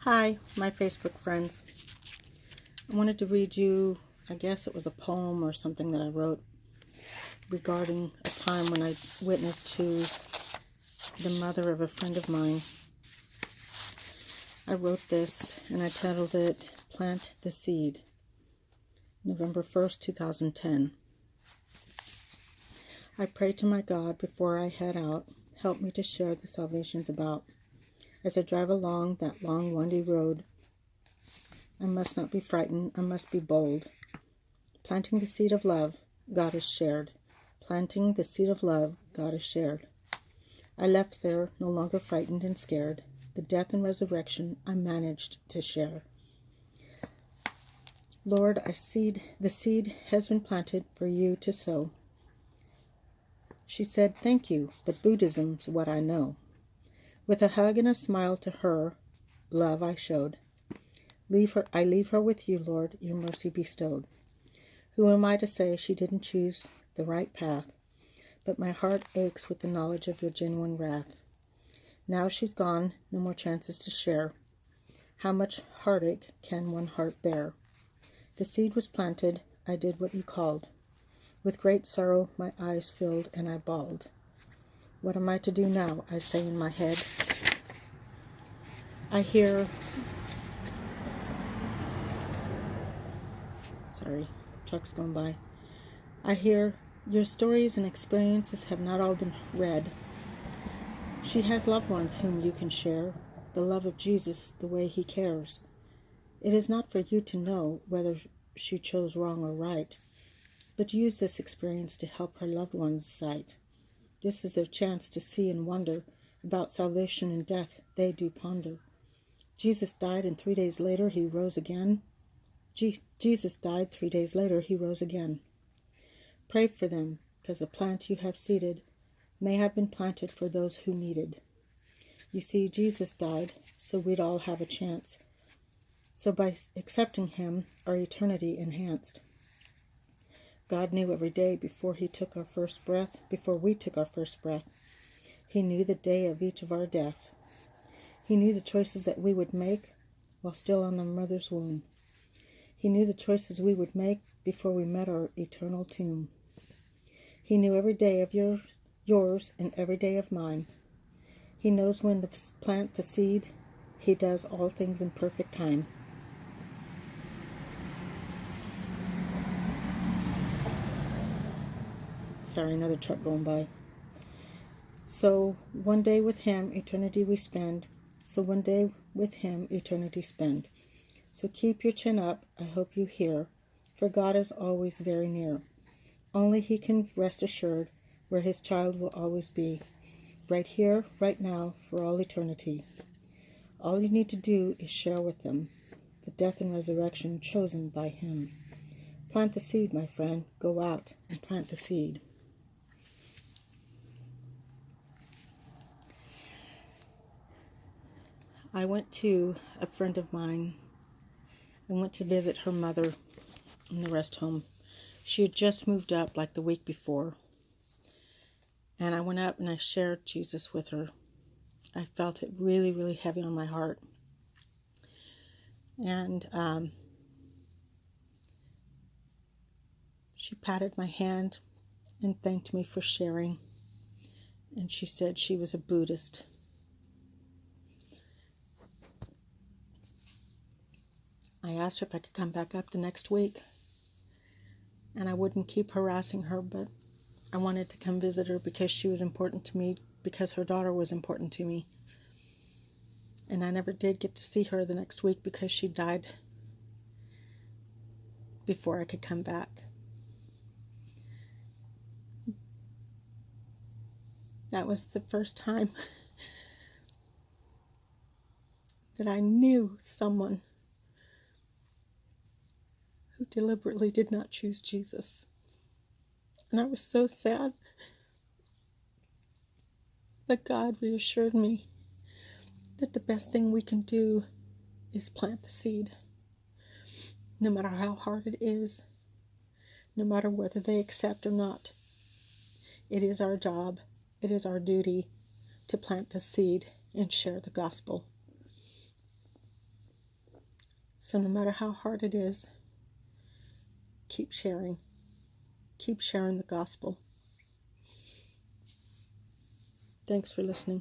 Hi, my Facebook friends. I wanted to read you, I guess it was a poem or something that I wrote regarding a time when I witnessed to the mother of a friend of mine. I wrote this and I titled it Plant the Seed, November 1st, 2010. I pray to my God before I head out, help me to share the salvation's about. As I drive along that long, windy road, I must not be frightened, I must be bold. Planting the seed of love, God is shared. Planting the seed of love, God is shared. I left there, no longer frightened and scared. The death and resurrection I managed to share. Lord, the seed has been planted for you to sow. She said, thank you, but Buddhism's what I know. With a hug and a smile to her, love I showed. I leave her with you, Lord, your mercy bestowed. Who am I to say she didn't choose the right path? But my heart aches with the knowledge of your genuine wrath. Now she's gone, no more chances to share. How much heartache can one heart bear? The seed was planted, I did what you called. With great sorrow my eyes filled and I bawled. What am I to do now? I say in my head. I hear... Sorry, truck's going by. I hear, your stories and experiences have not all been read. She has loved ones whom you can share, the love of Jesus, the way he cares. It is not for you to know whether she chose wrong or right, but use this experience to help her loved ones' sight. This is their chance to see and wonder about salvation and death they do ponder. Jesus died and 3 days later he rose again. Jesus died 3 days later he rose again. Pray for them, because the plant you have seeded may have been planted for those who needed. You see, Jesus died so we'd all have a chance. So by accepting him, our eternity enhanced. God knew every day before we took our first breath. He knew the day of each of our death. He knew the choices that we would make while still on the mother's womb. He knew the choices we would make before we met our eternal tomb. He knew every day of yours and every day of mine. He knows when to plant the seed. He does all things in perfect time. Sorry, another truck going by. So one day with him, eternity we spend. So keep your chin up, I hope you hear, for God is always very near. Only he can rest assured where his child will always be, right here, right now, for all eternity. All you need to do is share with them the death and resurrection chosen by him. Plant the seed, my friend. Go out and plant the seed. I went to a friend of mine. I went to visit her mother in the rest home. She had just moved up like the week before. And I went up and I shared Jesus with her. I felt it really, really heavy on my heart. And she patted my hand and thanked me for sharing. And she said she was a Buddhist. I asked her if I could come back up the next week. And I wouldn't keep harassing her, but I wanted to come visit her because she was important to me, because her daughter was important to me. And I never did get to see her the next week because she died before I could come back. That was the first time that I knew someone who deliberately did not choose Jesus. And I was so sad. But God reassured me that the best thing we can do is plant the seed. No matter how hard it is, no matter whether they accept or not, it is our job, it is our duty to plant the seed and share the gospel. So no matter how hard it is, keep sharing. Keep sharing the gospel. Thanks for listening.